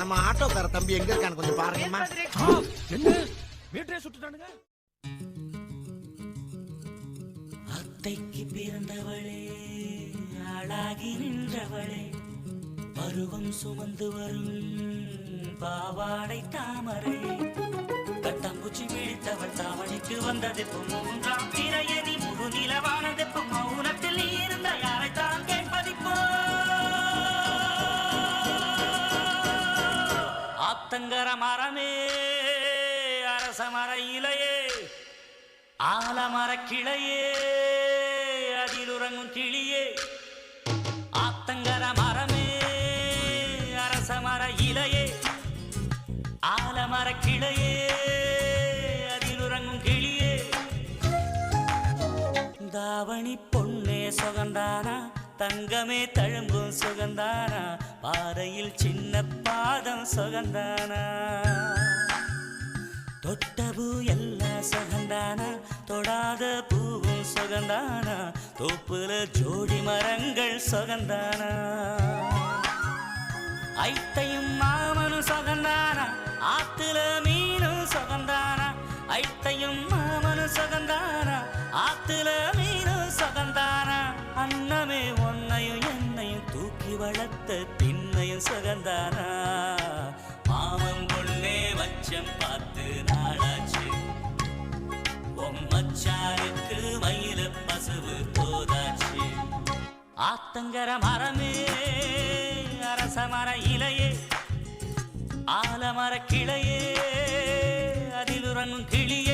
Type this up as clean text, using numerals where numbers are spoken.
நம்ம ஆட்டோக்கார தம்பி எங்க இருக்கான்னு கொஞ்சம் பாருங்கம்மா. என்ன வீட்டை சுட்டுட்டானுங்க? அத்தைக்கு பிறந்தவளே, ஆளாகி நின்றவளே, பருவம் சுமந்து வரும் பாவாடை தாமரை, கட்டாம்பூச்சி பிடித்தவள் தாவணிக்கு வந்ததெப்போ, மூன்றாம் திரையணி முழு நிலவானதெப்போ, மௌனத்தில் நீ இருந்த யாரைத்தான் கேட்பதிப்போ. ஆத்தங்கர மரமே, அரச மர இலையே, ஆலமர கிளையே, அதில் உறங்கும் கிளியே. ஆத்தங்கர மரமே, அரச மர இலையே, ஆலமர கிளையே, அதில் உறங்கும் கிளியே. தாவணி பொன்னே சுகந்தானா, தங்கமே தழும்பும் சுகந்தானா, பாறையில் சின்ன பாதம் சுகந்தானா. தொட்டபூ எல்லாம் சுகந்தானா, தொடாத பூவும் சுகந்தானா, தோப்புல ஜோடி மரங்கள் சுகந்தானா. ஐத்தையும் மாமனும் சுகந்தானா, ஆத்துல மீனும் சுகந்தானா, ஐத்தையும் மாமனும் சுகந்தானா, ஆத்துல மீனும் சுகந்தானா. அன்னமே ஒன்னையும் என்னையும் தூக்கி வளர்த்த திண்ணையும் சுகந்தானா. மாமன் பொண்ணே வச்சம் பார்த்து நாளாச்சு, மச்சாருக்கு மயில பசுவு போதாச்சு. ஆத்தங்கர மரமே, அரச மர இலையே, ஆலமர கிளையே, அதில் உறங்கும் கிளியே.